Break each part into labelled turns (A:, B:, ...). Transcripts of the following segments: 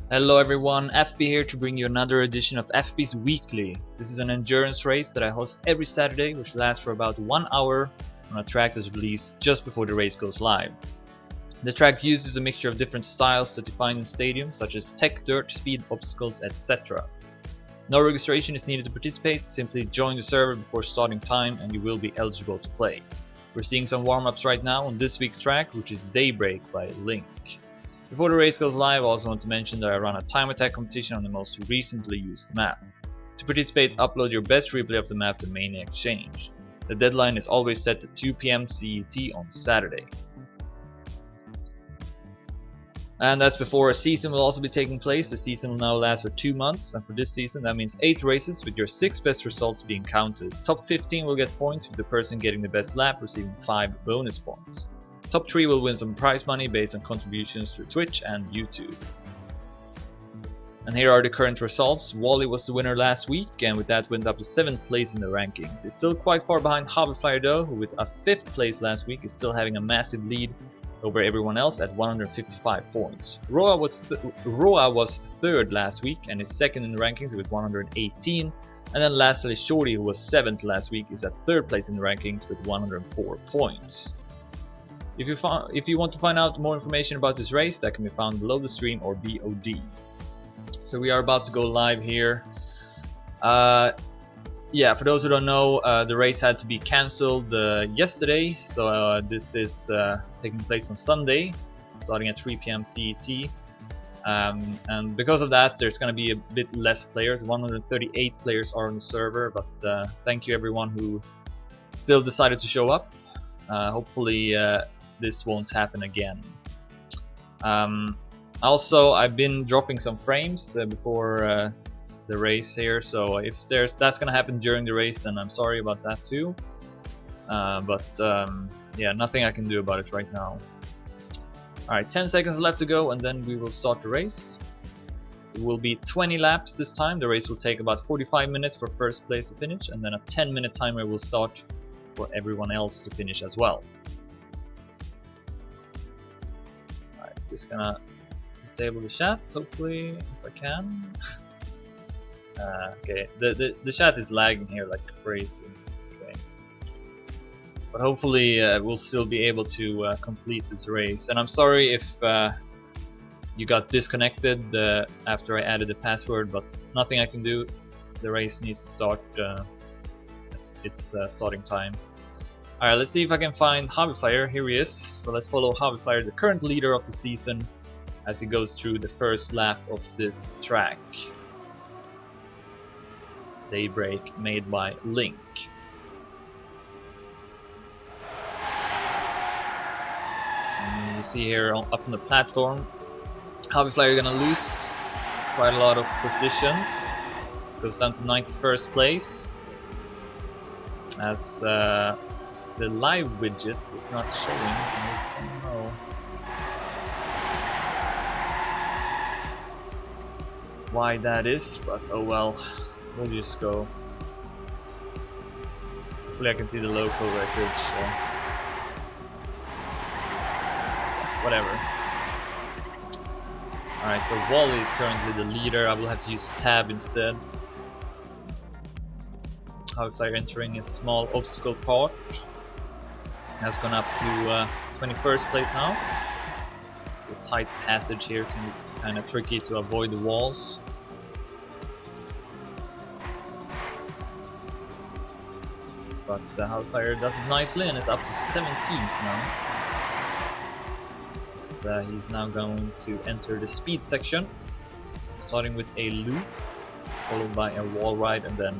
A: Hello everyone, fB here to bring you another edition of fB's Weekly. This is an endurance race that I host every Saturday, which lasts for about 1 hour on a track that's released just before the race goes live. The track uses a mixture of different styles that you find in stadiums, such as tech, dirt, speed, obstacles, etc. No registration is needed to participate, simply join the server before starting time and you will be eligible to play. We're seeing some warm-ups right now on this week's track, which is Daybreak by Link. Before the race goes live, I also want to mention that I run a time attack competition on the most recently used map. To participate, upload your best replay of the map to Mania Exchange. The deadline is always set to 2 PM CET on Saturday. And that's before a season will also be taking place. The season will now last for 2 months, and for this season that means 8 races with your 6 best results being counted. Top 15 will get points, with the person getting the best lap receiving 5 bonus points. Top 3 will win some prize money based on contributions through Twitch and YouTube. And here are the current results. Wally was the winner last week, and with that went up to 7th place in the rankings. He's still quite far behind fB's though, who with a 5th place last week is still having a massive lead over everyone else at 155 points. Roa was 3rd last week and is 2nd in the rankings with 118. And then lastly Shorty, who was 7th last week, is at 3rd place in the rankings with 104 points. If you want to find out more information about this race, that can be found below the stream or BOD. So we are about to go live here. Yeah, for those who don't know, the race had to be cancelled yesterday, so this is taking place on Sunday, starting at 3 PM CET. And because of that, there's going to be a bit less players. 138 players are on the server, but thank you everyone who still decided to show up. Hopefully this won't happen again. Also, I've been dropping some frames before the race here, so if that's gonna happen during the race, then I'm sorry about that too. Yeah, nothing I can do about it right now. Alright, 10 seconds left to go and then we will start the race. It will be 20 laps this time. The race will take about 45 minutes for first place to finish, and then a 10-minute timer will start for everyone else to finish as well. Alright, just gonna disable the chat, hopefully, if I can. Okay, the chat is lagging here like crazy. Okay. But hopefully we'll still be able to complete this race. And I'm sorry if you got disconnected after I added the password, but nothing I can do. The race needs to start. It's starting time. Alright, let's see if I can find fB's. Here he is. So let's follow fB's, the current leader of the season, as he goes through the first lap of this track. Daybreak, made by Link. And you see here up on the platform, fB's gonna lose quite a lot of positions. Goes down to 91st place, as the live widget is not showing. I don't know why that is, but oh well. We'll just go. Hopefully I can see the local records. Whatever. Alright, so Wally is currently the leader. I will have to use tab instead. fB's entering a small obstacle part. Has gone up to 21st place now. So a tight passage here can be kind of tricky to avoid the walls. But fB's does it nicely and is up to 17th now. So, he's now going to enter the speed section, starting with a loop, followed by a wall ride, and then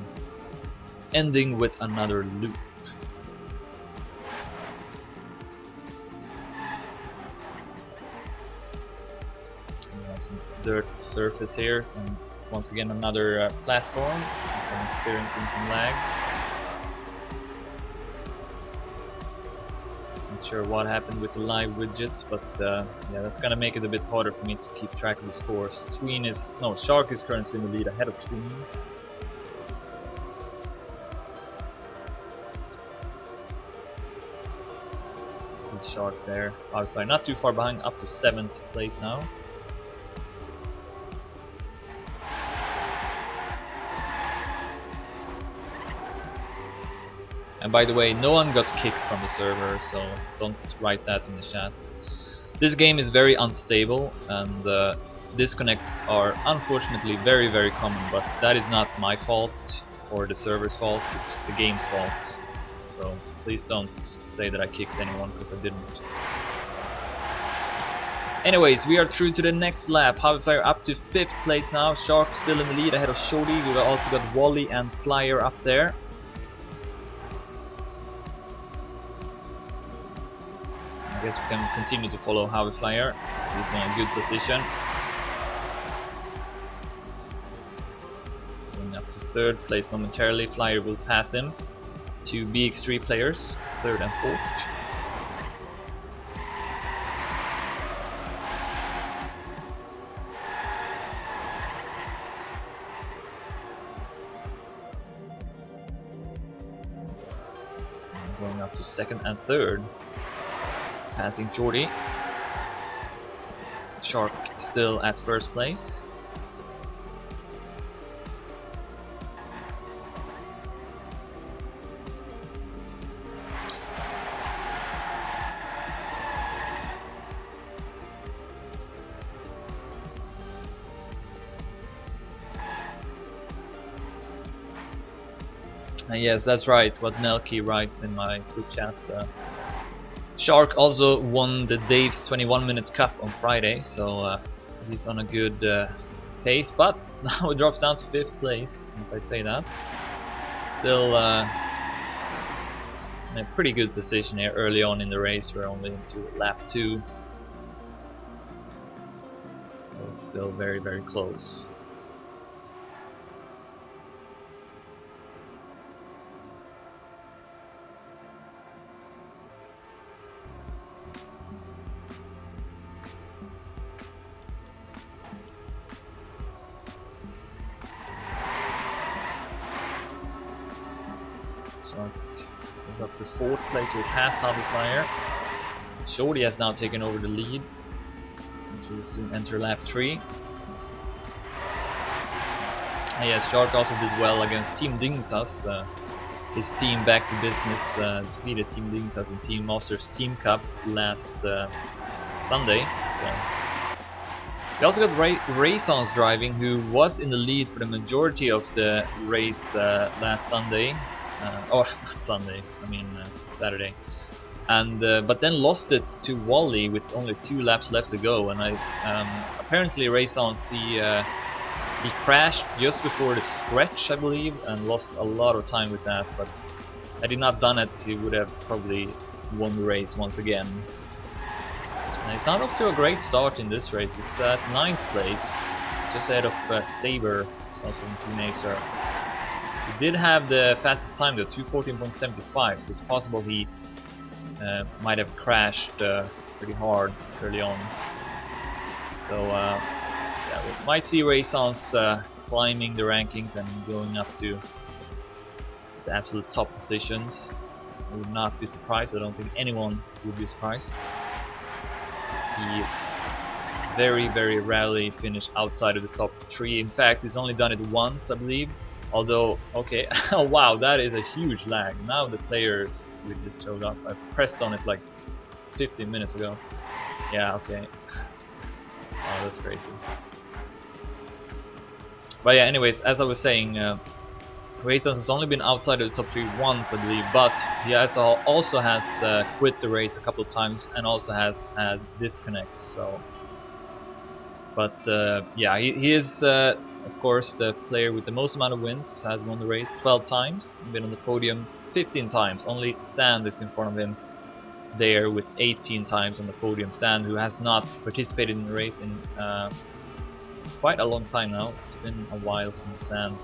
A: ending with another loop. Some dirt surface here, and once again another platform. I'm experiencing some lag. Not sure what happened with the live widget, but yeah, that's gonna make it a bit harder for me to keep track of the scores. Shark is currently in the lead ahead of Tween. See Shark there. fB's not too far behind, up to 7th place now. And by the way, no one got kicked from the server, so don't write that in the chat. This game is very unstable, and disconnects are unfortunately very, very common, but that is not my fault or the server's fault, it's the game's fault. So please don't say that I kicked anyone, because I didn't. Anyways, we are through to the next lap. Fire up to 5th place now. Shark still in the lead ahead of Shorty. We've also got Wally and Flyer up there. I guess we can continue to follow Flyer. So he's in a good position. Going up to 3rd place momentarily. Flyer will pass him. 2 BX3 players, 3rd and 4th. Going up to 2nd and 3rd. Passing Jordy. Shark still at 1st place. Yes, that's right, what Nelky writes in my Twitch chat. Shark also won the Dave's 21-minute cup on Friday, so he's on a good pace, but now it drops down to 5th place, as I say that. Still in a pretty good position here early on in the race. We're only into lap 2. So it's still very, very close. Goes up to 4th place, we'll pass Flyer. Shorty has now taken over the lead, as we'll soon enter lap 3. And yes, Shark also did well against Team Dignitas. His team back to business, defeated Team Dignitas in Team Masters Team Cup last Sunday. So. We also got Raysons driving, who was in the lead for the majority of the race last Sunday. Or not Sunday, I mean Saturday, and but then lost it to Wally with only 2 laps left to go. And apparently Raysons he crashed just before the stretch, I believe, and lost a lot of time with that. But had he not done it, he would have probably won the race once again. And he's not off to a great start in this race. He's at 9th place, just ahead of Saber, who's also in Team Acer. He did have the fastest time though, 2:14.75, so it's possible he might have crashed pretty hard early on. So yeah, we might see Raysons climbing the rankings and going up to the absolute top positions. I would not be surprised. I don't think anyone would be surprised. He very, very rarely finished outside of the top 3. In fact, he's only done it once, I believe. Although, okay, oh wow, that is a huge lag. Now the players really showed up. I pressed on it like 15 minutes ago. Yeah, okay. Oh, that's crazy. But yeah, anyways, as I was saying, Raysons has only been outside of the top 3 once, I believe, but he also has quit the race a couple of times and also has had disconnects. So, but yeah, he is. Of course, the player with the most amount of wins, has won the race 12 times, been on the podium 15 times. Only Sand is in front of him there with 18 times on the podium. Sand, who has not participated in the race in quite a long time now. It's been a while since Sand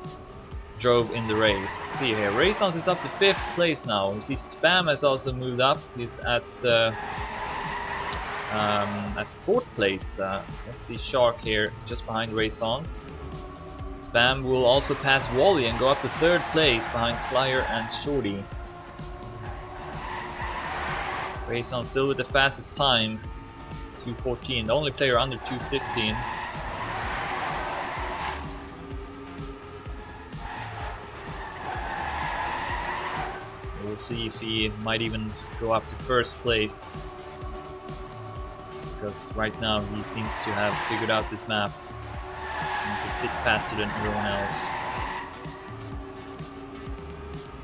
A: drove in the race. See here, Raysons is up to 5th place now. You see Spam has also moved up. He's at 4th place. Let's see Shark here just behind Raysons. Spam will also pass Wally and go up to 3rd place behind Flyer and Shorty. Raysons still with the fastest time, 2:14. The only player under 2:15. We'll see if he might even go up to first place, because right now he seems to have figured out this map. He's a bit faster than everyone else.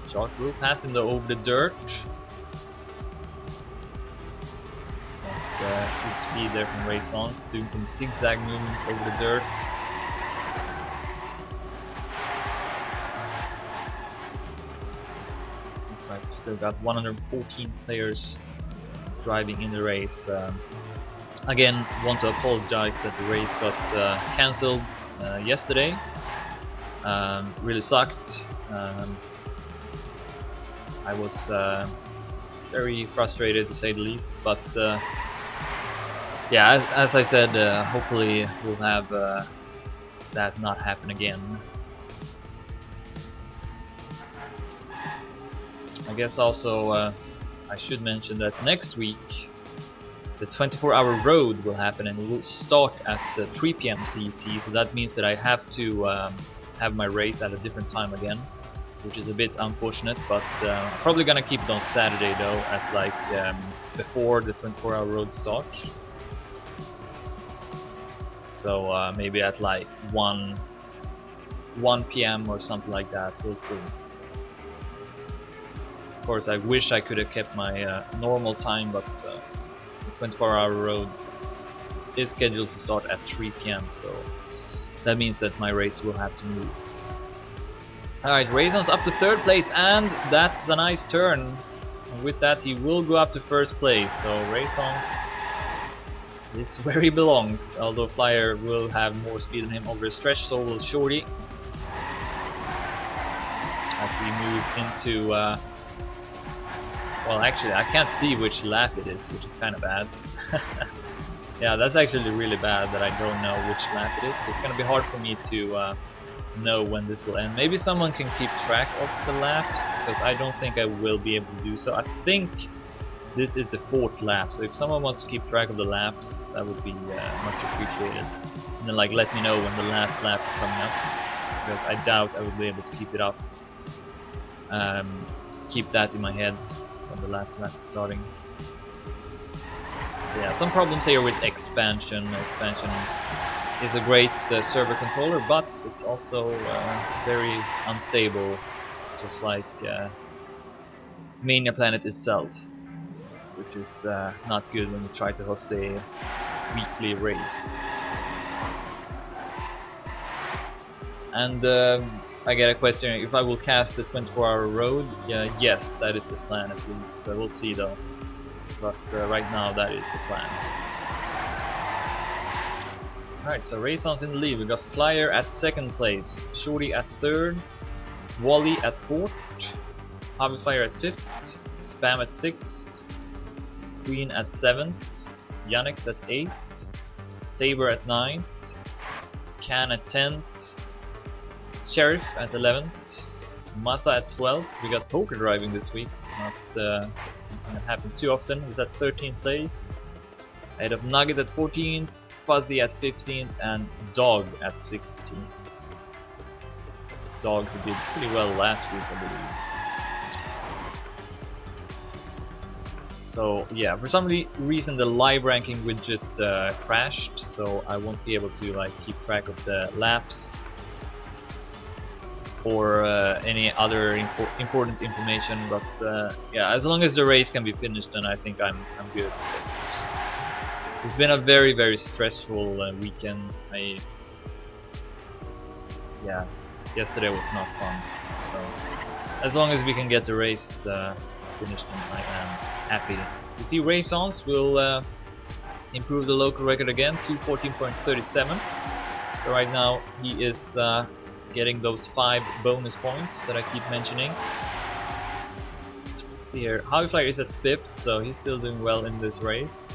A: Shark will pass him though over the dirt. But good speed there from Raisons, doing some zigzag movements over the dirt. Looks like we've still got 114 players driving in the race. Again, want to apologize that the race got cancelled yesterday. Really sucked. I was very frustrated, to say the least, but yeah, as I said, hopefully we'll have that not happen again. I guess also I should mention that next week the 24-hour road will happen, and it will start at 3 PM CET, so that means that I have to have my race at a different time again, which is a bit unfortunate, but I'm probably gonna keep it on Saturday though, at like before the 24-hour road starts. So maybe at like 1 PM or something like that, we'll see. Of course, I wish I could have kept my normal time, but the 24-hour road is scheduled to start at 3 PM, so that means that my race will have to move. Alright, Raison's up to 3rd place, and that's a nice turn. And with that, he will go up to 1st place, so Raison's is where he belongs, although Flyer will have more speed than him over the stretch, so will Shorty. As we move into, well actually I can't see which lap it is, which is kind of bad. Yeah, that's actually really bad that I don't know which lap it is. It's gonna be hard for me to know when this will end. Maybe someone can keep track of the laps, because I don't think I will be able to do so. I think this is the 4th lap, so if someone wants to keep track of the laps, that would be much appreciated. And then like let me know when the last lap is coming up, because I doubt I will be able to keep it up. Keep that in my head when the last lap is starting. So yeah, some problems here with expansion. Expansion is a great server controller, but it's also very unstable, just like Mania Planet itself, which is not good when you try to host a weekly race. And I get a question if I will cast the 24-hour road. Yeah, yes, that is the plan at least. We'll see though. But right now that is the plan. Alright, so Raison's in the lead. We got Flyer at 2nd place, Shorty at 3rd, Wally at 4th, Fire at 5th, Spam at 6th, Queen at 7th, Yannick's at 8th, Saber at 9th, Can at 10th, Sheriff at 11th, Massa at 12th. We got Poker driving this week, not something that happens too often. He's at 13th place, ahead of Nugget at 14th, Fuzzy at 15th, and Dog at 16th. Dog who did pretty well last week, I believe. So yeah, for some reason the live ranking widget crashed, so I won't be able to like keep track of the laps or any other important information. But yeah, as long as the race can be finished, then I think I'm good. It's been a very stressful weekend. Yeah, yesterday was not fun. So as long as we can get the race finished, then I am happy. You see, Raisons will improve the local record again to 14.37. So right now he is getting those 5 bonus points that I keep mentioning. See here, Flyer is at 5th, so he's still doing well in this race.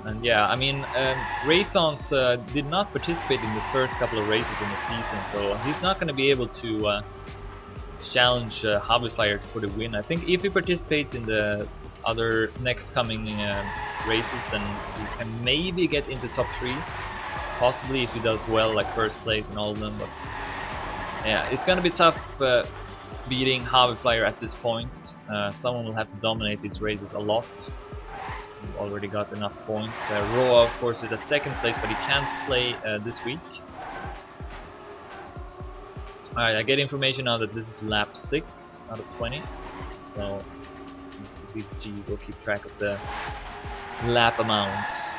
A: And yeah, I mean, Raisons did not participate in the first couple of races in the season, so he's not going to be able to challenge Flyer for the win. I think if he participates in the other next coming races, then he can maybe get into top 3, possibly if he does well, like 1st place in all of them. But yeah, it's going to be tough beating Harvey Flyer at this point. Someone will have to dominate these races a lot. We've already got enough points. Roa, of course, is at second place, but he can't play this week. Alright, I get information now that this is lap 6 out of 20. So, the BG will keep track of the lap amounts.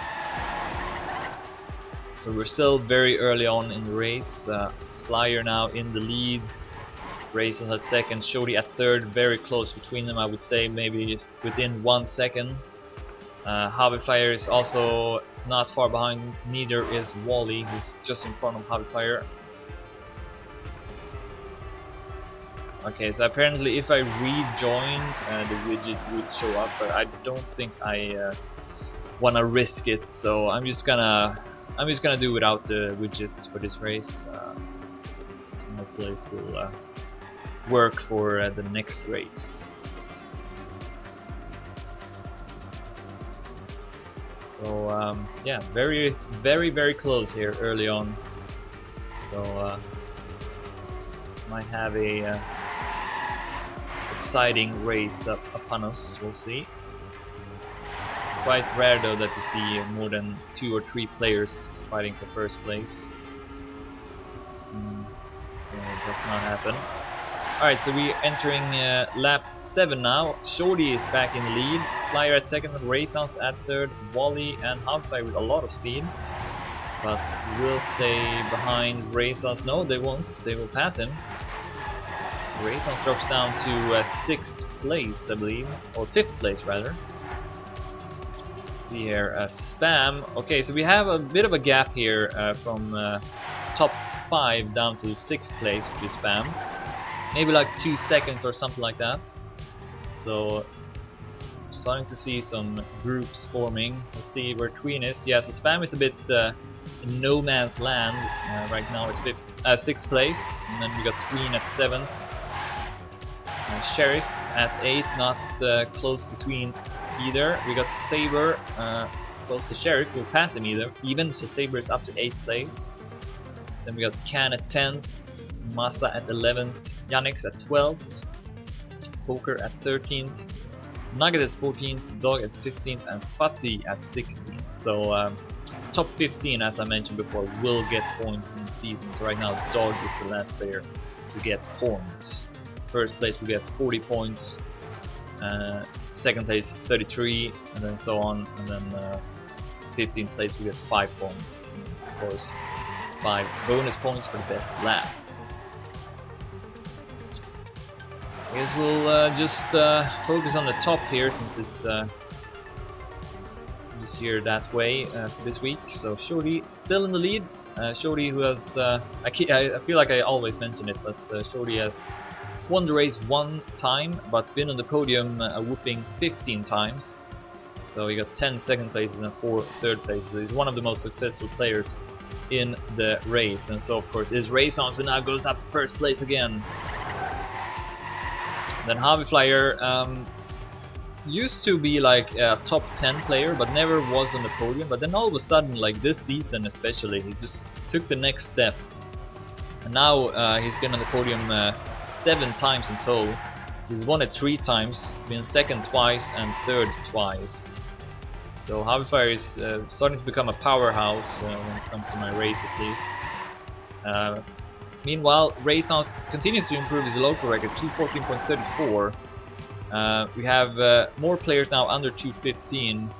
A: So we're still very early on in the race. Flyer now in the lead. Racing at second, Shodi at third, very close between them, I would say, maybe within 1 second. Harvey Flyer is also not far behind, neither is Wally, who's just in front of Harvey Flyer. Okay, so apparently if I rejoin, the widget would show up, but I don't think I want to risk it, so I'm just gonna do without the widget for this race. Hopefully it will work for the next race. So yeah, very close here early on. So might have a exciting race upon us. We'll see. It's quite rare though that you see more than 2 or 3 players fighting for first place. So it does not happen. Alright, so we're entering lap 7 now. Shorty is back in the lead. Flyer at second, Raysons at third, Wally and Halffire with a lot of speed. But will stay behind Raysons. No, they won't. They will pass him. Raysons drops down to 6th place, I believe. Or 5th place, rather. Let's see here. Spam. Okay, so we have a bit of a gap here from top 5 down to 6th place, which is Spam. Maybe like 2 seconds or something like that. So starting to see some groups forming. Let's see where Tween is. Yeah, so Spam is a bit in no man's land. Right now it's 6th place, and then we got Tween at 7th. Sheriff at 8th, not close to Tween either. We got Saber close to Sheriff, we'll pass him even, so Saber is up to 8th place. Then we got Can at 10th, Massa at 11th, Yannick's at 12th, Poker at 13th, Nugget at 14th, Dog at 15th, and Fussy at 16th. So top 15, as I mentioned before, will get points in the season. So right now Dog is the last player to get points. First place will get 40 points, second place 33, and then so on, and then 15th place will get 5 points. And of course 5 bonus points for the best lap. I guess we'll just focus on the top here, since it's just here that way for this week. So Shorty still in the lead. Shorty, who has I feel like I always mention it, but Shorty has won the race 1 time, but been on the podium a whooping 15 times. So he got 10 second places and 4 third places. So he's one of the most successful players in the race, and so of course is Raysons, who now goes up to first place again. Then Harvey Flyer used to be like a top 10 player, but never was on the podium. But then all of a sudden, like this season especially, he just took the next step. And now he's been on the podium 7 times in total. He's won it 3 times, been second twice and third twice. So Harvey Flyer is starting to become a powerhouse when it comes to my race, at least. Meanwhile, Raysons continues to improve his local record, 214.34. We have more players now under 215.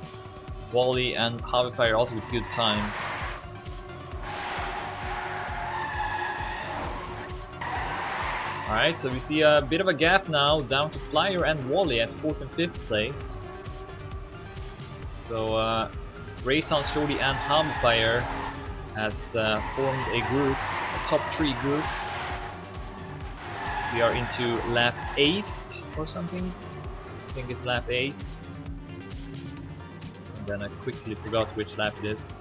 A: Wally and Harvey Flyer also with good times. Alright, so we see a bit of a gap now, down to Flyer and Wally at 4th and 5th place. So Raysons, Shorty and Harvey Flyer has formed a group, a top 3 group. So we are into lap 8 or something. I think it's lap 8. And then I quickly forgot which lap it is.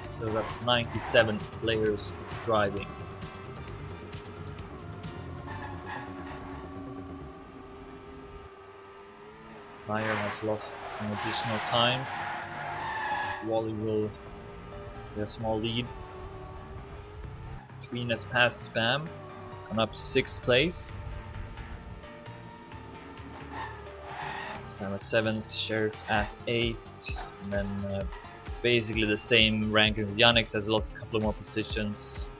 A: So that's 97 players driving. Flyer has lost some additional time. Wally will get a small lead. Tween has passed Spam. It's gone up to 6th place. Spam at 7th, Sheriff at 8th, and then basically the same rankings. Yannick has lost a couple of more positions.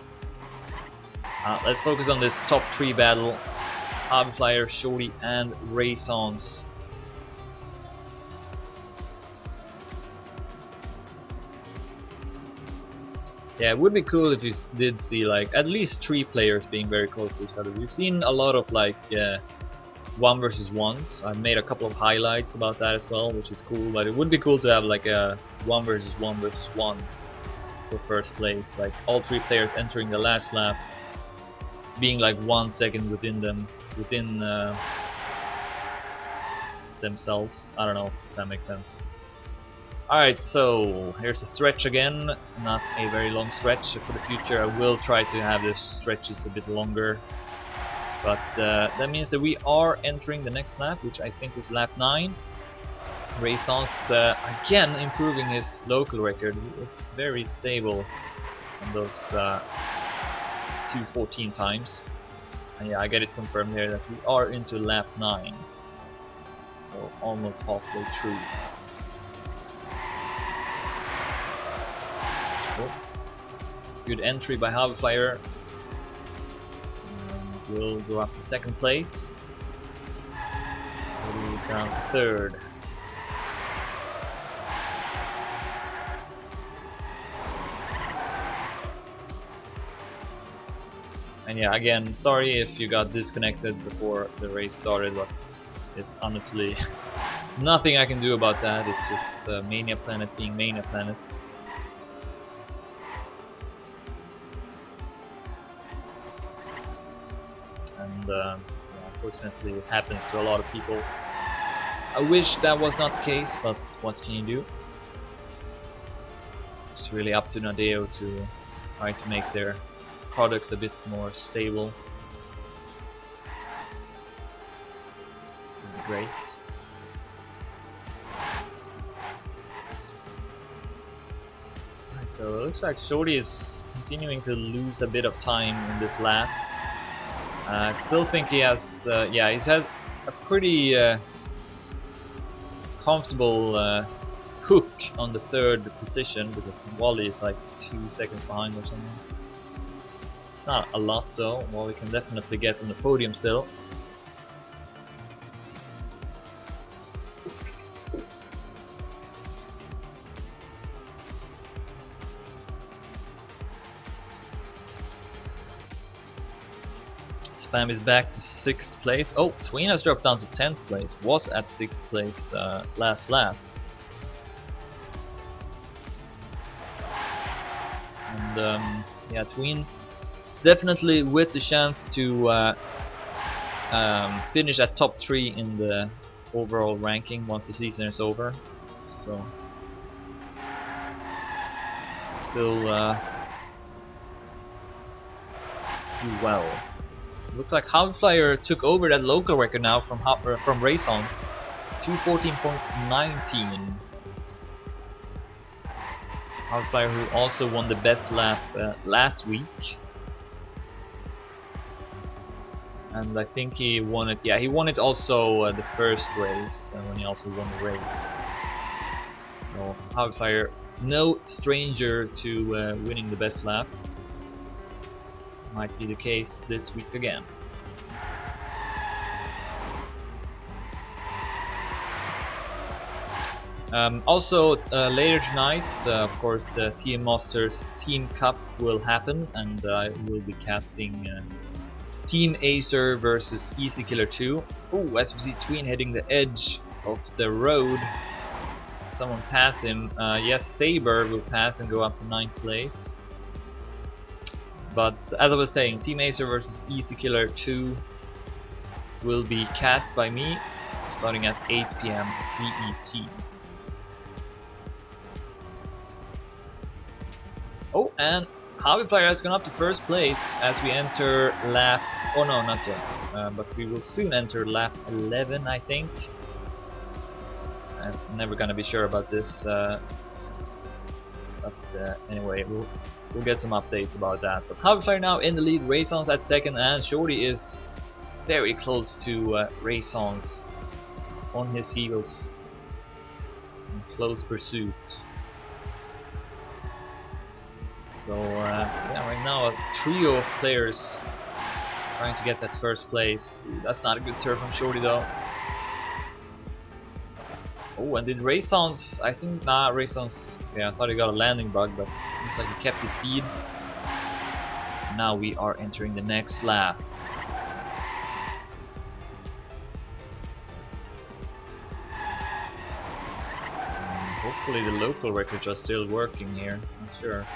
A: Let's focus on this top 3 battle. Flyer, Shorty, and Raisons. Yeah, it would be cool if you did see like at least 3 players being very close to each other. We've seen a lot of like 1 versus 1s. I've made a couple of highlights about that as well, which is cool. But it would be cool to have like a 1 versus 1 versus 1 for first place. Like all 3 players entering the last lap, being like 1 second within themselves. I don't know if that makes sense. Alright, so here's a stretch again. Not a very long stretch. For the future I will try to have the stretches a bit longer. But that means that we are entering the next lap, which I think is lap 9. Raisons again improving his local record. He is very stable on those 2:14 times. And yeah, I get it confirmed here that we are into lap 9. So almost halfway through. Oh. Good entry by Flyer. We'll go up to 2nd place. We'll down to 3rd. And yeah, again, sorry if you got disconnected before the race started, but it's honestly nothing I can do about that. It's just Mania Planet being Mania Planet. And yeah, unfortunately it happens to a lot of people. I wish that was not the case, but what can you do? It's really up to Nadeo to try to make their product a bit more stable. Great. Right, so it looks like Shorty is continuing to lose a bit of time in this lap. I still think he has, yeah, he's had a pretty comfortable hook on the 3rd position, because Wally is like 2 seconds behind or something. It's not a lot though. Well, we can definitely get on the podium still. Spam is back to 6th place. Oh, Tween has dropped down to 10th place. Was at 6th place last lap. And yeah, Tween definitely with the chance to finish at top 3 in the overall ranking once the season is over. So still do well. Looks like Flyer took over that local record now from Raisons. 2:14.19. Flyer, who also won the best lap last week. And I think he won it, yeah, he won it also the first race, when he also won the race. So Flyer, no stranger to winning the best lap. Might be the case this week again. Also later tonight, of course, the TM Masters Team Cup will happen, and I will be casting Team Acer versus Easy Killer 2. Oh, as we see Tween heading the edge of the road. Someone pass him. Yes, Saber will pass and go up to 9th place. But as I was saying, Team Acer versus Easy Killer 2 will be cast by me starting at 8 PM CET. Oh, and Flyer has gone up to 1st place as we enter lap... Oh no, not yet. But we will soon enter lap 11, I think. I'm never gonna be sure about this. But anyway, we'll get some updates about that. But Hoverflyer now in the lead, Raisons at second, and Shorty is very close to Raisons on his heels in close pursuit. So yeah, right now a trio of players trying to get that first place. Ooh, that's not a good turn from Shorty though. Oh, and did Raisons, I think, nah, Raisons, yeah, I thought he got a landing bug, but seems like he kept his speed. Now we are entering the next lap. Hopefully the local records are still working here, not sure.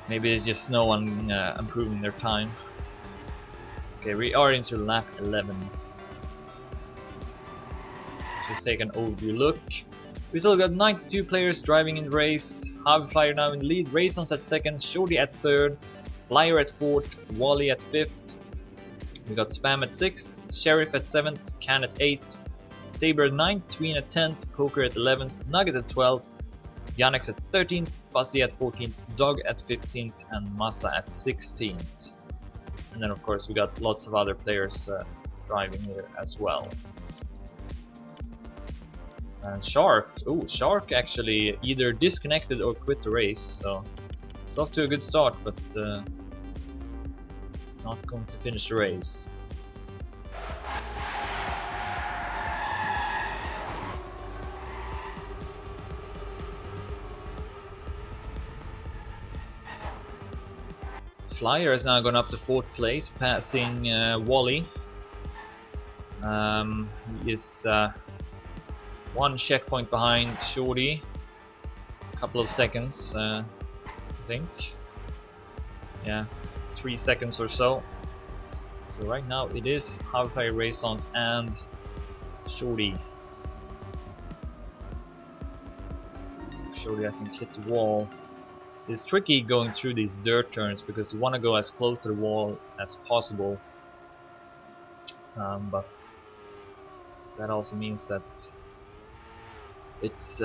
A: Maybe it's just no one improving their time. Okay, we are into lap 11. Let's just take an overview look. We still got 92 players driving in the race. Hoverflyer now in the lead, Raisons at second, Shorty at third, Flyer at fourth, Wally at fifth. We got Spam at sixth, Sheriff at seventh, Can at eighth, Saber at 9th, Tween at 10th, Poker at 11th, Nugget at 12th, Yannick's at 13th, Fuzzy at 14th, Dog at 15th, and Massa at 16th. And then of course we got lots of other players driving here as well. And Shark, oh, Shark actually either disconnected or quit the race, so it's off to a good start, but it's not going to finish the race. Flyer has now gone up to 4th place, passing Wally. He is one checkpoint behind Shorty, a couple of seconds, I think. Yeah, 3 seconds or so. So right now it is Hoverflyer, Raisons, and Shorty. Shorty, I think, hit the wall. It's tricky going through these dirt turns because you want to go as close to the wall as possible, but that also means that it's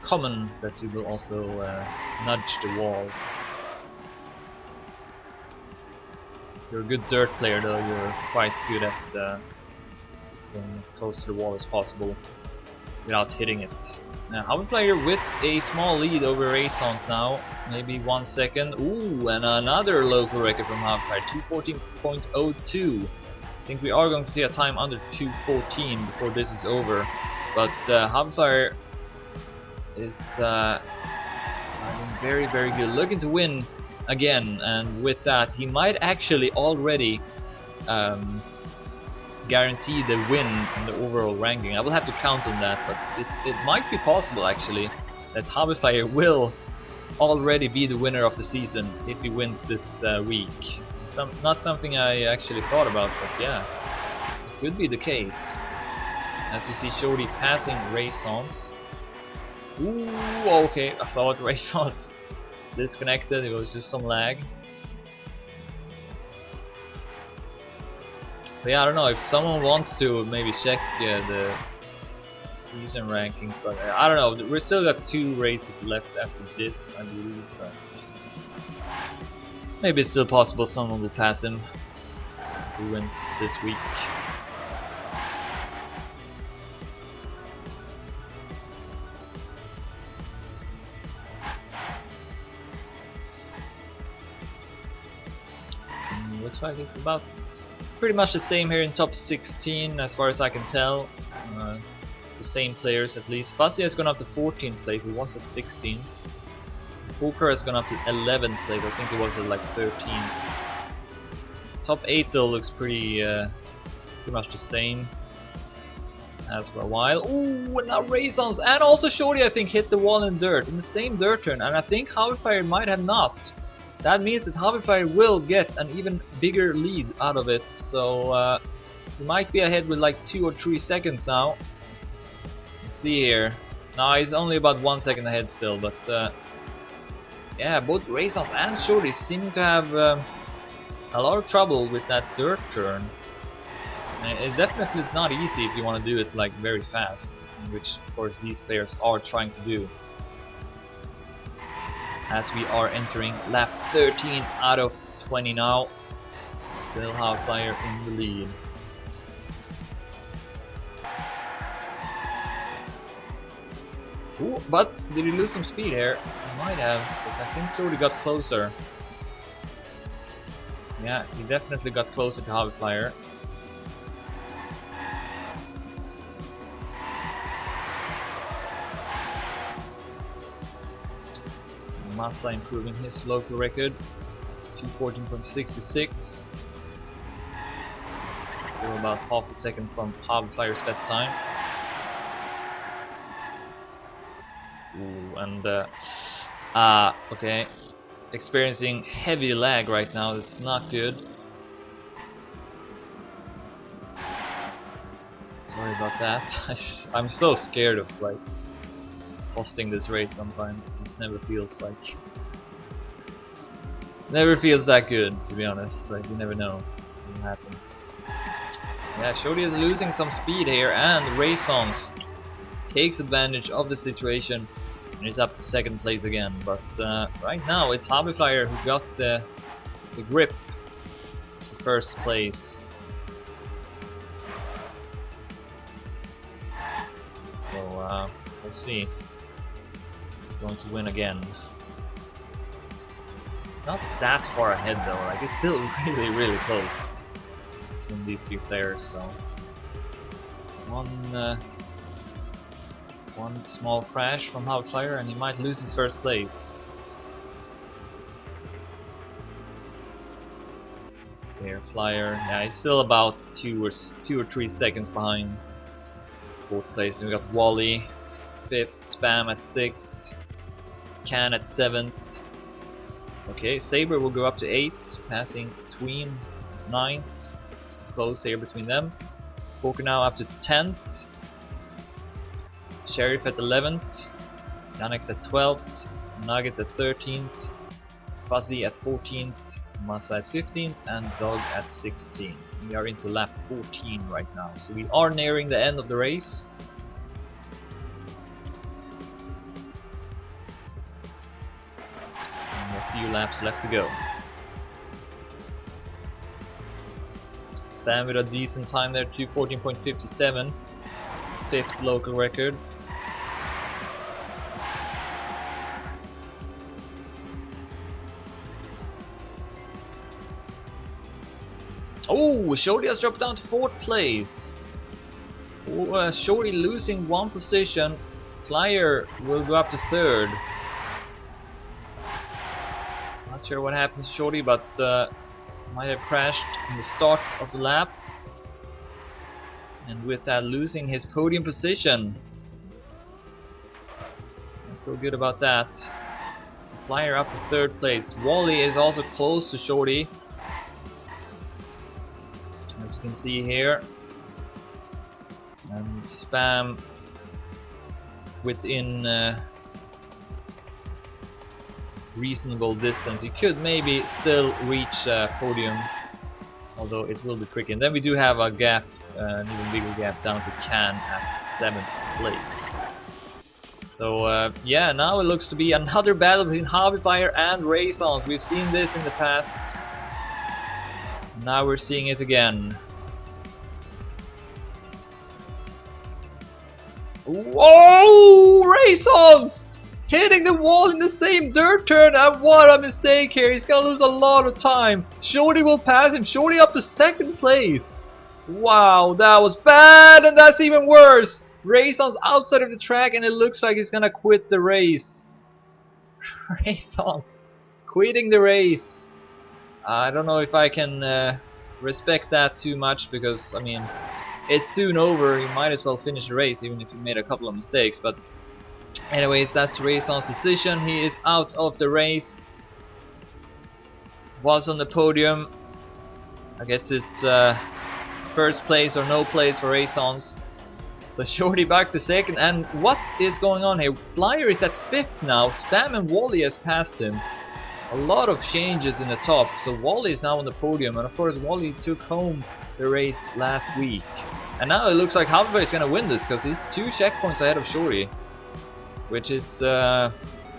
A: common that you will also nudge the wall. If you're a good dirt player though, you're quite good at going as close to the wall as possible without hitting it. Now Hoverflyer with a small lead over Raisons now, maybe 1 second. Ooh, and another local record from Hoverflyer, 2:14.02. I think we are going to see a time under 2:14 before this is over. But Hoverflyer is having very, very good, looking to win again, and with that he might actually already guarantee the win in the overall ranking. I will have to count on that, but it might be possible actually that Hoverflyer will already be the winner of the season if he wins this week. Not something I actually thought about, but yeah, it could be the case. As you see Shorty passing Raisons. Ooh, okay, I thought Raisons disconnected, it was just some lag. But yeah, I don't know if someone wants to maybe check the season rankings, but I don't know. We still got 2 races left after this, I believe. So maybe it's still possible someone will pass him who wins this week. Looks like it's about pretty much the same here in top 16 as far as I can tell. The same players at least. Fuzzy has gone up to 14th place, it was at 16th. Poker has gone up to 11th place, I think it was at like 13th. Top 8 though looks pretty much the same as for a while. Ooh, and now Raisons and also Shorty I think hit the wall in dirt, in the same dirt turn, and I think Hoverflyer might have not. That means that Hoverflyer will get an even bigger lead out of it, so he might be ahead with like 2 or 3 seconds now. Let's see here. No, he's only about 1 second ahead still, but yeah, both Raisons and Shorty seem to have a lot of trouble with that dirt turn. And it definitely is not easy if you want to do it like very fast, which of course these players are trying to do. As we are entering lap 13 out of 20 now. Still Flyer in the lead. Ooh, but did he lose some speed here? He might have, because I think Jody got closer. Yeah, he definitely got closer to Flyer. Massa improving his local record to 14.66. Still about half a second from Flyer's best time. Ooh, and okay, experiencing heavy lag right now. It's not good. Sorry about that. I'm so scared of like hosting this race sometimes. It just never feels that good, to be honest. Like, you never know what will happen. Yeah, Shody is losing some speed here, and Raysons takes advantage of the situation and is up to second place again. But right now it's Flyer who got the grip to first place. So we'll see. He's going to win again. It's not that far ahead though, like it's still really close between these three players, so one small crash from Flyer and he might lose his first place. Here, Flyer, yeah, he's still about 2 or 3 seconds behind fourth place. Then we got Wally 5th, Spam at 6th, Can at 7th. Okay, Saber will go up to 8th, passing Tween 9th. It's close here between them. Poker now up to 10th. Sheriff at 11th. Yannick's at 12th. Nugget at 13th. Fuzzy at 14th. Massa at 15th. And Dog at 16th. We are into lap 14 right now. So we are nearing the end of the race. A few laps left to go. Spam with a decent time there, 2:14.57, 5th local record. Oh, Shody has dropped down to 4th place. Oh, Shody losing 1 position. Flyer will go up to 3rd. Not sure what happened to Shody, but might have crashed in the start of the lap, and with that losing his podium position. I feel good about that. So Flyer up to 3rd place. Wally is also close to Shody, as you can see here, and Spam within reasonable distance. He could maybe still reach podium, although it will be tricky. And then we do have a gap, an even bigger gap down to Can at 7th place. So yeah, now it looks to be another battle between Flyer and Raysons. We've seen this in the past. Now we're seeing it again. Whoa! Raysons! Hitting the wall in the same dirt turn, and what a mistake here. He's gonna lose a lot of time. Shody will pass him. Shody up to 2nd place. Wow, that was bad, and that's even worse. Raysons outside of the track, and it looks like he's gonna quit the race. Raysons quitting the race. I don't know if I can respect that too much, because I mean, it's soon over. You might as well finish the race even if you made a couple of mistakes. But anyways, that's Raysons' decision. He is out of the race. Was on the podium. I guess it's first place or no place for Raysons. So Shorty back to 2nd. And what is going on here? Flyer is at 5th now. Spam and Wally has passed him. A lot of changes in the top. So Wally is now on the podium. And of course Wally took home the race last week. And now it looks like Halberg is going to win this because he's 2 checkpoints ahead of Shorty. Which is, I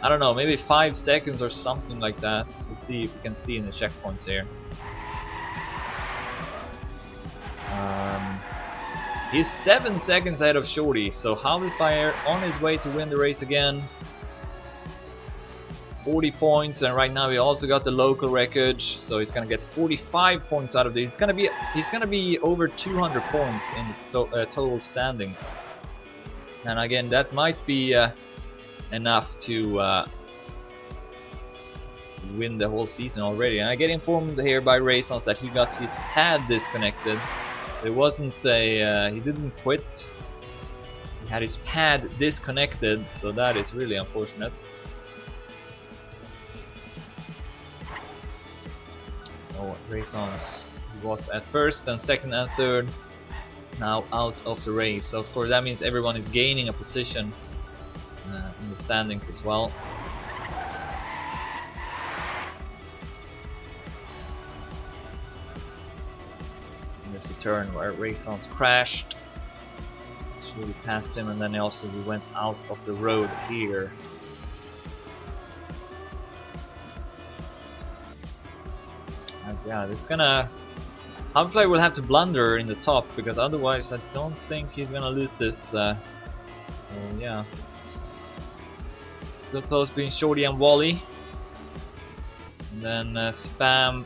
A: don't know, maybe 5 seconds or something like that. Let's see if we can see in the checkpoints here. He's 7 seconds ahead of Shorty, so Halberg on his way to win the race again. 40 points, and right now he also got the local record, so he's gonna get 45 points out of this. He's gonna be over 200 points in the total standings, and again that might be enough to win the whole season already. And I get informed here by Raysons that he got his pad disconnected. It wasn't a he didn't quit. He had his pad disconnected, so that is really unfortunate. So Raysons was at first and second and third, now out of the race. So of course that means everyone is gaining a position in the standings as well. And there's a turn where Raysons crashed. Shorty passed him, and then also he went out of the road here. Yeah, this is gonna... Halberg will have to blunder in the top, because otherwise I don't think he's gonna lose this. So yeah. Still close between Shorty and Wally. And then Spam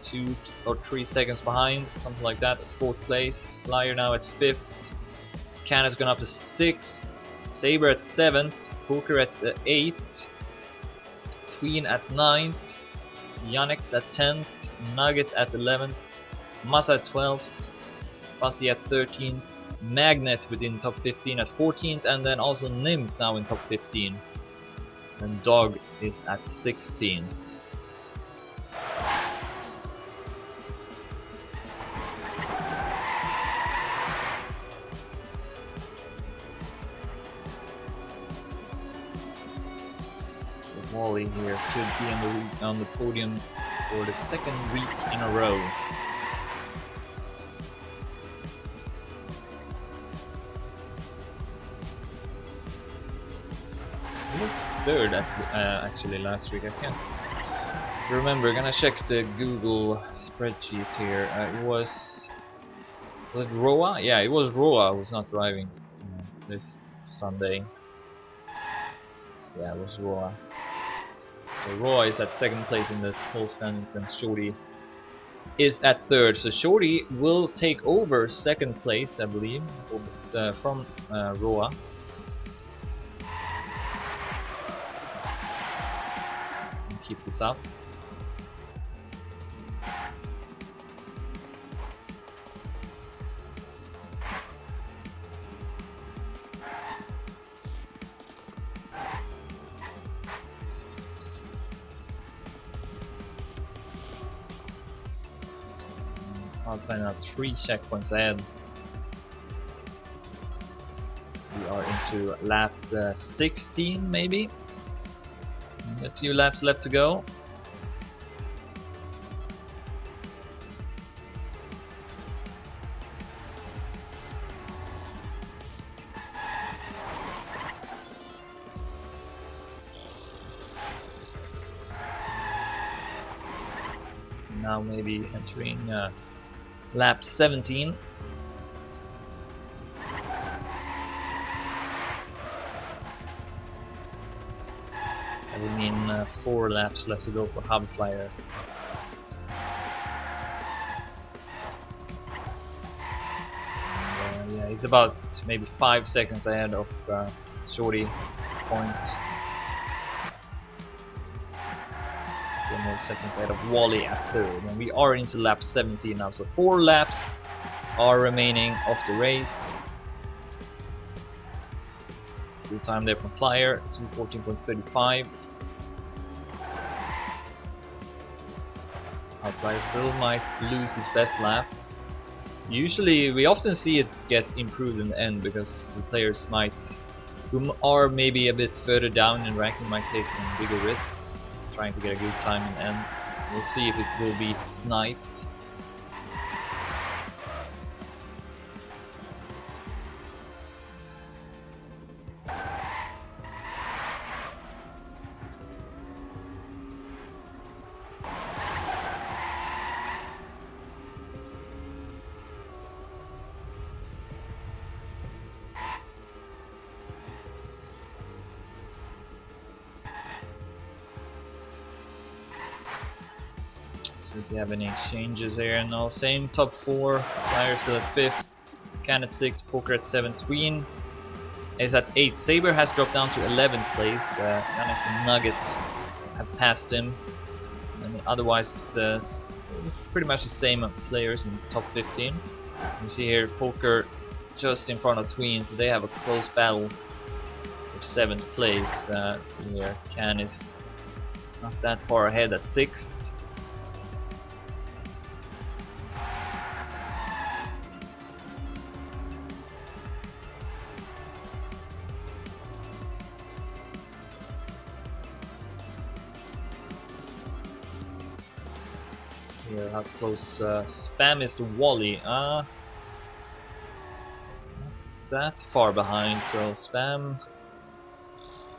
A: 2 or 3 seconds behind, something like that, at 4th place. Flyer now at 5th. Can has gone up to 6th. Saber at 7th. Poker at 8th. Tween at 9th. Yannick's at 10th, Nugget at 11th, Massa at 12th, Fuzzy at 13th, Magnet within top 15 at 14th, and then also Nymph now in top 15. And Dog is at 16th. Wally here could be on the podium for the 2nd week in a row. He was 3rd actually last week. I can't remember. Gonna check the Google spreadsheet here. Was it Roa? Yeah, it was Roa who was not driving this Sunday. Yeah, it was Roa. So Roy is at 2nd place in the total standings, and Shorty is at 3rd. So Shorty will take over 2nd place, I believe, from Roa. And keep this up. I'll find out 3 checkpoints ahead. We are into lap 16 maybe. A few laps left to go. Now maybe entering lap 17. So we mean 4 laps left to go for Halberg. Yeah, he's about maybe 5 seconds ahead of Shorty at this point. 4 more seconds ahead of Wally at 3rd, and we are into lap 17 now, so 4 laps are remaining of the race. Good time there from Flyer, 2:14.35. Flyer still might lose his best lap. Usually we often see it get improved in the end, because the players who are maybe a bit further down in ranking might take some bigger risks. Trying to get a good time in the end. So we'll see if it will be sniped. See if we have any exchanges here. No, same top 4. Flyer still at 5th. Can at 6, Poker at 7, Tween is at 8. Saber has dropped down to 11th place. Onyx and Nugget have passed him. And otherwise, it's pretty much the same players in the top 15. You see here Poker just in front of Tween, so they have a close battle for 7th place. See here, Can is not that far ahead at 6th. Here, how close Spam is to Wally? Not that far behind, so Spam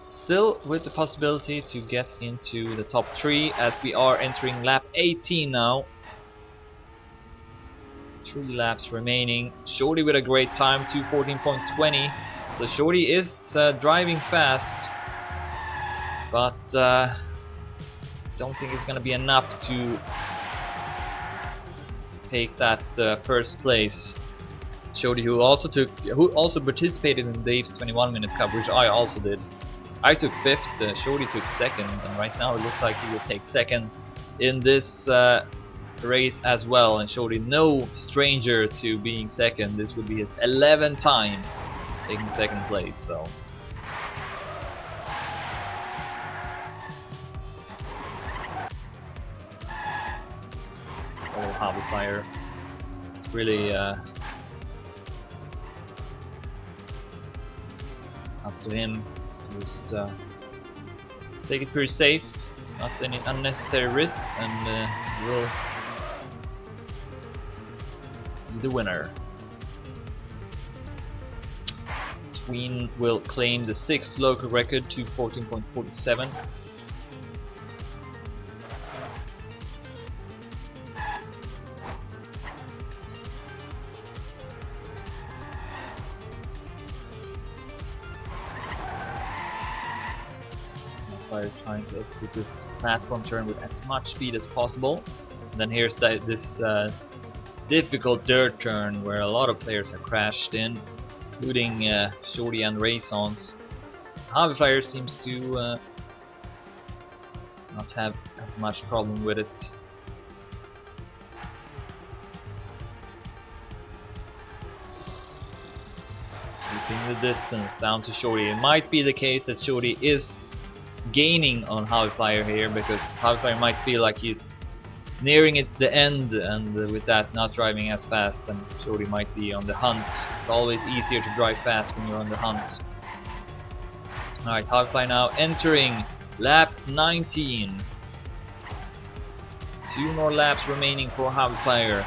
A: still with the possibility to get into the top 3 as we are entering lap 18 now. 3 laps remaining. Shorty with a great time, 2:14.20. So Shorty is driving fast, but don't think it's gonna be enough to take that first place. Shorty, who also participated in Dave's 21-minute coverage, I also did. I took 5th, Shorty took 2nd, and right now it looks like he will take 2nd in this race as well. And Shorty, no stranger to being 2nd. This would be his 11th time taking 2nd place. So. Hobby Fire. It's really up to him to just take it pretty safe, not any unnecessary risks, and will be the winner. Tween will claim the 6th local record to 14.47. Trying to exit this platform turn with as much speed as possible. And then here's this difficult dirt turn where a lot of players have crashed in, including Shorty and Raisons. Hobby Flyer seems to not have as much problem with it. Keeping the distance down to Shorty. It might be the case that Shorty is gaining on Hobby Flyer here, because Hobby Flyer might feel like he's nearing it the end, and with that not driving as fast, and Shorty might be on the hunt. It's always easier to drive fast when you're on the hunt. Alright, Hobby Flyer now entering lap 19. 2 more laps remaining for Hobby Flyer.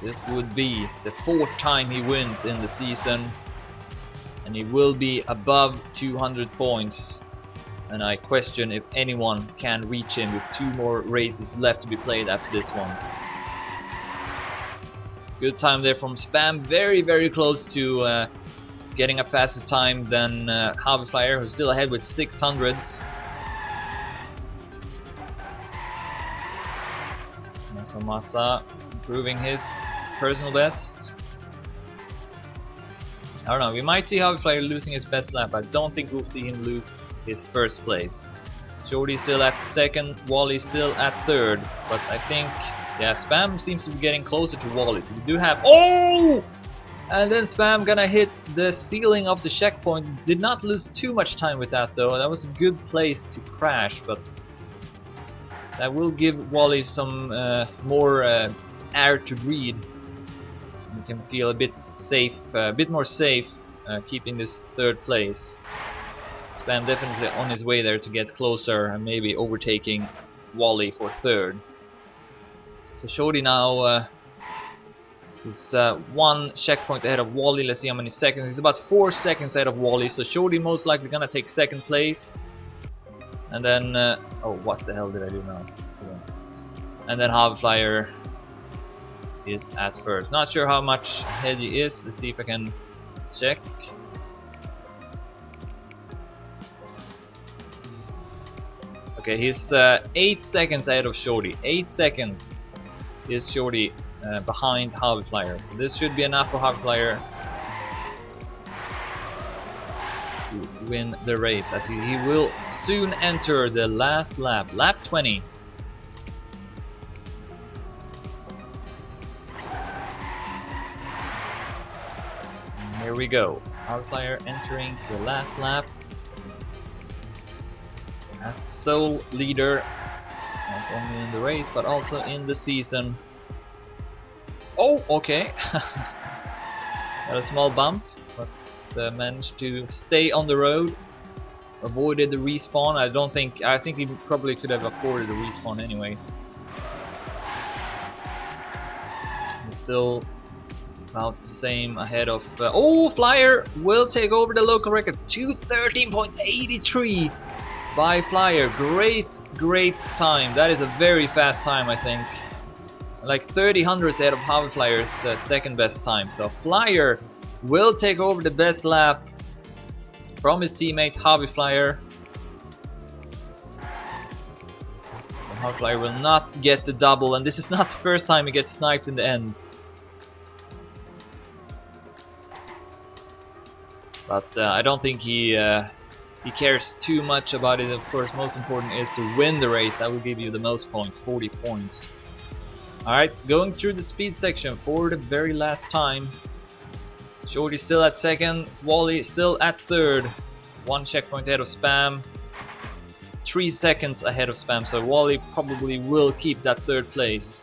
A: This would be the 4th time he wins in the season, and he will be above 200 points, and I question if anyone can reach him with 2 more races left to be played after this one. Good time there from Spam, very close to getting a faster time than Hobby Flyer, who's still ahead with 600s. Masa improving his personal best. I don't know, we might see Hobby Flyer losing his best lap. I don't think we'll see him lose his first place. Shorty still at 2nd, Wally still at 3rd, but I think, yeah, Spam seems to be getting closer to Wally. So we do have, oh! And then Spam gonna hit the ceiling of the checkpoint. Did not lose too much time with that though. That was a good place to crash, but that will give Wally some more air to breathe. You can feel a bit safe, a bit more safe, keeping this 3rd place. Spam definitely on his way there to get closer and maybe overtaking Wally for 3rd. So Shorty now is 1 checkpoint ahead of Wally. Let's see how many seconds. He's about 4 seconds ahead of Wally. So Shorty most likely gonna take 2nd place. And then, oh, what the hell did I do now? And then Hobby Flyer is at 1st. Not sure how much ahead he is. Let's see if I can check. Okay, he's 8 seconds ahead of Shorty. 8 seconds is Shorty behind Harvey Flyer. So this should be enough for Harvey Flyer to win the race, as he will soon enter the last lap, lap 20. And here we go, Harvey Flyer entering the last lap as the sole leader, not only in the race but also in the season. Oh, okay. Got a small bump, but managed to stay on the road, avoided the respawn. I think he probably could have afforded the respawn anyway. He's still about the same ahead of oh, Flyer will take over the local record. 2:13.83 by Flyer. Great time. That is a very fast time, I think. Like 30 hundredths ahead of Harvey Flyer's second best time. So Flyer will take over the best lap from his teammate Harvey Flyer. And Harvey Flyer will not get the double, and this is not the first time he gets sniped in the end. But I don't think he cares too much about it. Of course, most important is to win the race. That will give you the most points, 40 points. Alright, going through the speed section for the very last time. Shorty still at second, Wally still at third. 1 checkpoint ahead of Spam. 3 seconds ahead of Spam, so Wally probably will keep that third place.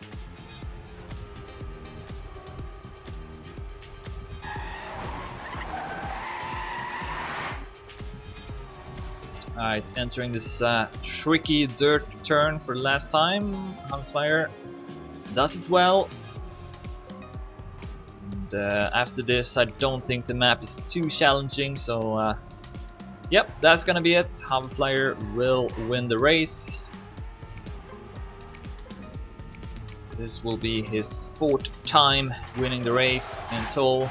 A: Alright, entering this tricky dirt turn for the last time. Harvey Flyer does it well. And after this, I don't think the map is too challenging, so yep, that's gonna be it. Harvey Flyer will win the race. This will be his 4th time winning the race in total.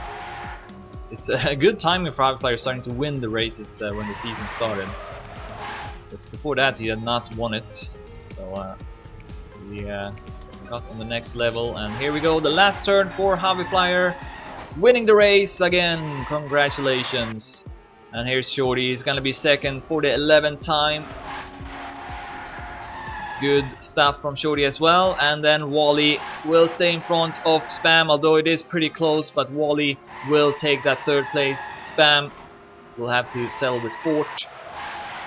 A: It's a good timing for Harvey Flyer starting to win the races when the season started. Because before that he had not won it, so he got on the next level. And here we go, the last turn for Harvey Flyer, winning the race again. Congratulations. And here's Shorty, he's gonna be second for the 11th time. Good stuff from Shorty as well. And then Wally will stay in front of Spam, although it is pretty close, but Wally will take that 3rd place. Spam will have to settle with 4th.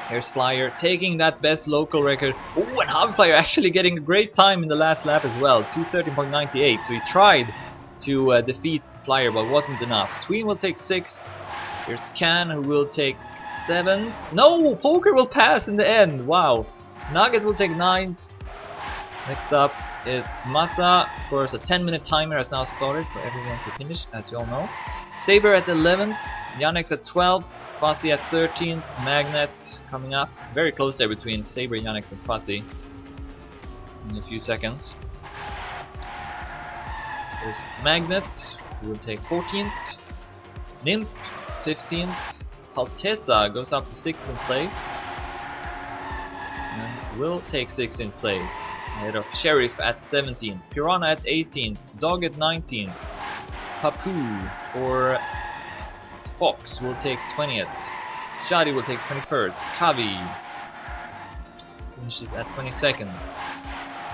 A: Here's Flyer taking that best local record. Oh, and Harvey Flyer actually getting a great time in the last lap as well, 2:13.98. So he tried to defeat Flyer, but wasn't enough. Tween will take 6th. Here's Can, who will take 7th. No, Poker will pass in the end. Wow. Nugget will take 9th. Next up is Massa. Of course, a 10-minute timer has now started for everyone to finish, as you all know. Saber at 11th. Yannick's at 12th. Fuzzy at 13th, Magnet coming up. Very close there between Saber, Yannick and Fuzzy in a few seconds. There's Magnet, who will take 14th. Nymph, 15th. Paltesa goes up to 16th place. And will take 16th place. Ahead of Sheriff at 17th. Piranha at 18th. Dog at 19th. Papu or Fox will take 20th. Shadi will take 21st. Kavi finishes at 22nd.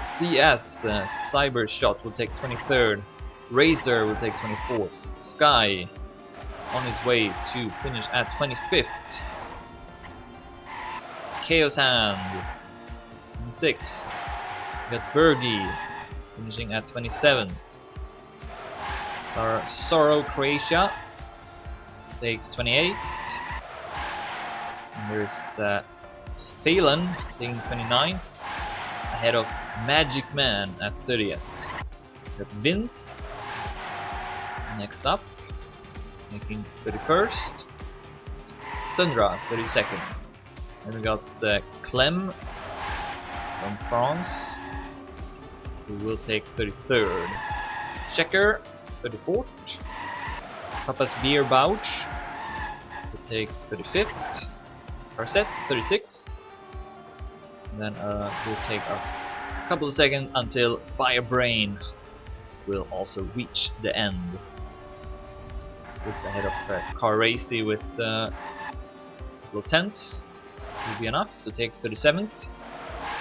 A: CS Cyber Shot will take 23rd. Razor will take 24th. Sky on his way to finish at 25th. Chaos Hand 26th. We got Bergie finishing at 27th. Sorrow Croatia takes 28th. And there's Phelan taking 29th, ahead of Magic Man at 30th. We got Vince next up, making 31st. Sandra 32nd. And we got Clem from France, who will take 33rd. Checker 34th. Papa's Beer Bouch will take 35th. Arset 36th. And then it will take us a couple of seconds until Fire Brain will also reach the end. It's ahead of Car Racy with little tenths. Will be enough to take 37th.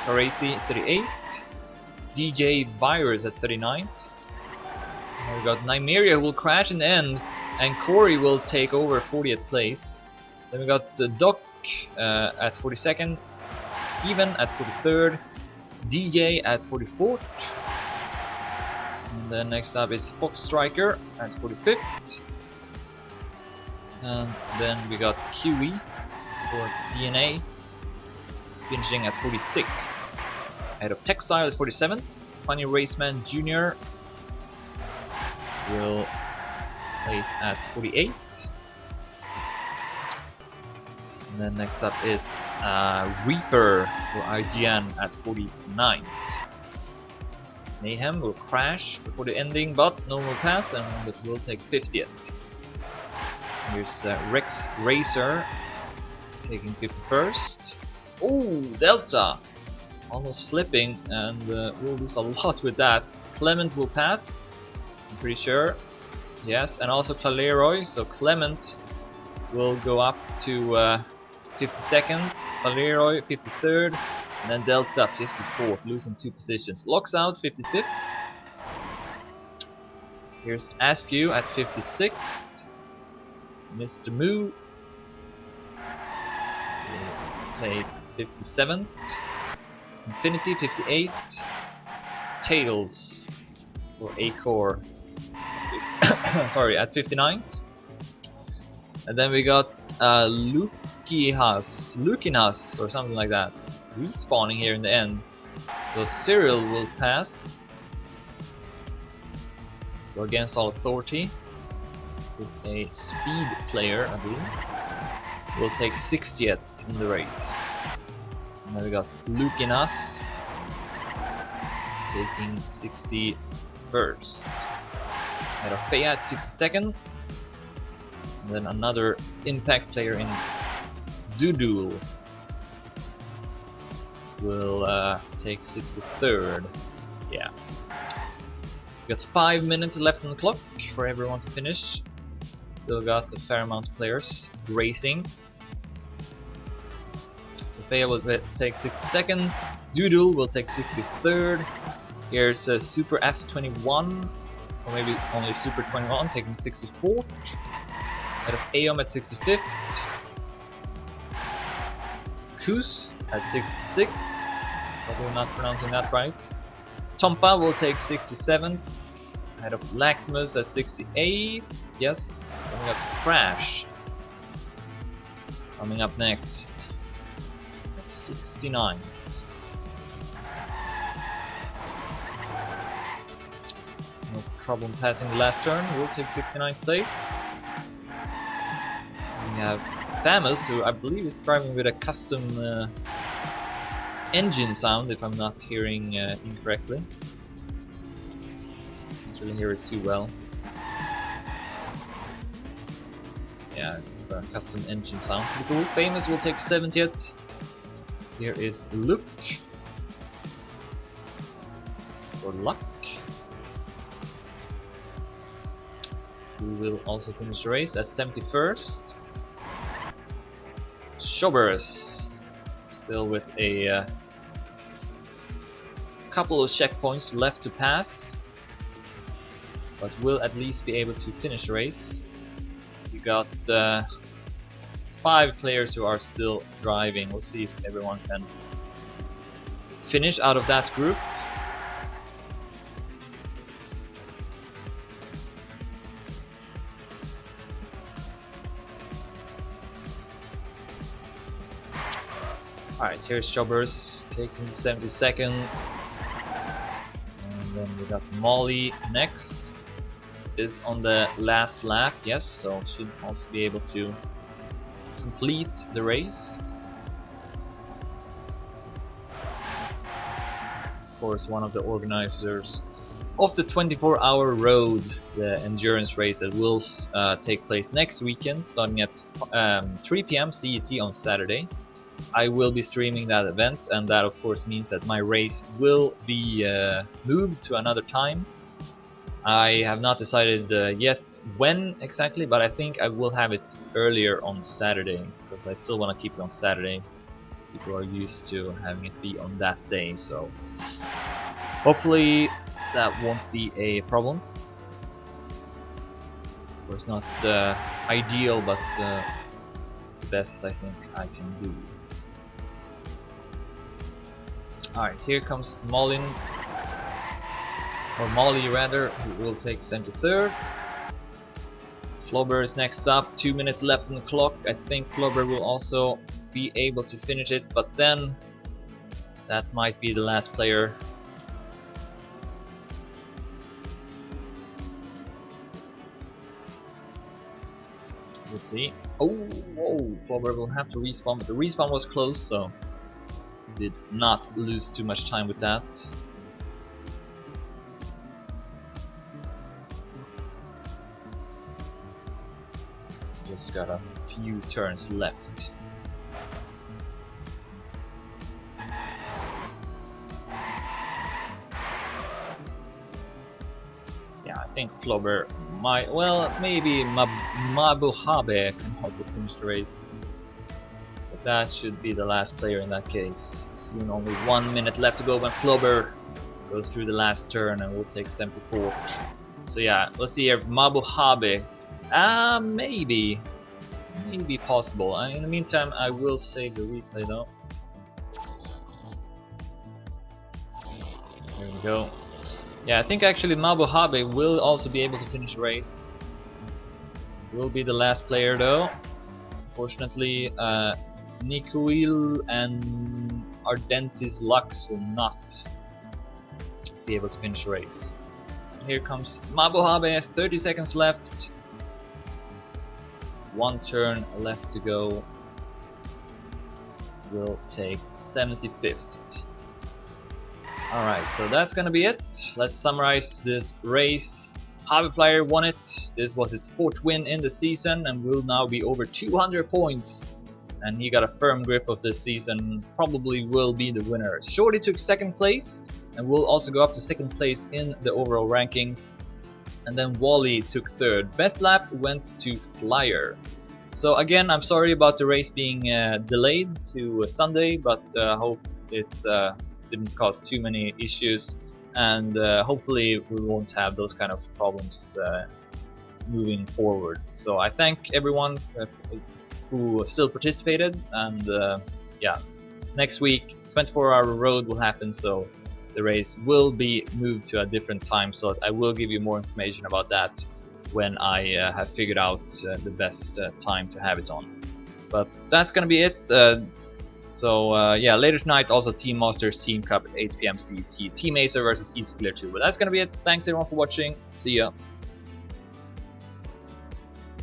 A: Car Racy 38th. DJ Virus at 39th. And we got Nymeria who will crash in the end, and Corey will take over 40th place. Then we got Doc at 42nd, Steven at 43rd, DJ at 44th. And then next up is Fox Striker at 45th. And then we got QE for DNA finishing at 46th. Ahead of Textile at 47th. Funny Raceman Jr. will place at 48. And then next up is Reaper for IGN at 49th. Mayhem will crash before the ending, but no more pass, and it will take 50th. Here's Rex Racer taking 51st. Oh, Delta! Almost flipping, and we'll lose a lot with that. Clement will pass, I'm pretty sure. Yes, and also Claleroy, so Clement will go up to 52nd, Claleroy 53rd, and then Delta 54th, losing 2 positions. Locks out 55th. Here's Askew at 56th. Mr. Moo will take 57th. Infinity 58th. Tails for Acor sorry, at 59th. And then we got Lukinas or something like that, respawning here in the end. So Cyril will pass. So against all authority. Is a speed player, I believe. Will take 60th in the race. And then we got Lukinas taking 61st. Ahead of Fea at 62nd. And then another impact player in Doodle will take 63rd. Yeah. We got 5 minutes left on the clock for everyone to finish. Still got a fair amount of players racing. Sophia will take 62nd. Doodle will take 63rd. Here's Super F21, or maybe only Super 21, taking 64th. Out of Aeom at 65th. Kus at 66th. Probably not pronouncing that right. Tompa will take 67th. Ahead of Laximus at 68th. Yes. Then we got Crash coming up next at 69th. No problem passing the last turn. We'll take 69th place. We have Famous, who I believe is driving with a custom engine sound, if I'm not hearing incorrectly. Can't really hear it too well. Yeah, it's a custom engine sound. Pretty cool. Famous will take 70th. Here is Luke. For luck. Who will also finish the race at 71st. Shobbers. Still with a couple of checkpoints left to pass. But will at least be able to finish the race. We got 5 players who are still driving. We'll see if everyone can finish out of that group. Alright, here's Jobbers taking 72nd. And then we got Molly next. Is on the last lap, yes, so should also be able to complete the race. Of course, one of the organizers of the 24-hour road, the endurance race that will take place next weekend, starting at 3 PM CET on Saturday. I will be streaming that event, and that of course means that my race will be moved to another time. I have not decided yet when exactly, but I think I will have it earlier on Saturday, because I still want to keep it on Saturday. People are used to having it be on that day, so hopefully that won't be a problem. Of course, not ideal, but it's the best I think I can do. Alright, here comes Molly rather, who will take center third. fB's is next up, 2 minutes left on the clock. I think fB's will also be able to finish it, but then that might be the last player. We'll see. Oh, whoa, fB's will have to respawn, but the respawn was close, so did not lose too much time with that. Just got a few turns left. Yeah, I think fB's might, well, maybe Mabuhabe can also finish the race. But that should be the last player in that case. Soon only 1 minute left to go when fB's goes through the last turn and will take 74th. So yeah, let's see here if Mabuhabe. Maybe possible. In the meantime, I will save the replay though. There we go. Yeah, I think actually Mabuhabe will also be able to finish the race. Will be the last player though. Unfortunately, Nikuil and Ardentis Lux will not be able to finish the race. Here comes Mabuhabe, 30 seconds left. 1 turn left to go. Will take 75th. Alright, so that's gonna be it. Let's summarize this race. Flyer won it. This was his 4th win in the season and will now be over 200 points. And he got a firm grip of this season. Probably will be the winner. Shorty took 2nd place and will also go up to 2nd place in the overall rankings. And then Wally took 3rd. Best lap went to Flyer. So again, I'm sorry about the race being delayed to Sunday, but I hope it didn't cause too many issues, and hopefully we won't have those kind of problems moving forward. So I thank everyone who still participated, and yeah, next week 24-hour road will happen, so the race will be moved to a different time slot. I will give you more information about that when I have figured out the best time to have it on. But that's gonna be it. So yeah, later tonight also Team Masters Team Cup at 8 PM CT, Team Acer versus Easy Clear 2. But that's gonna be it. Thanks everyone for watching. See ya.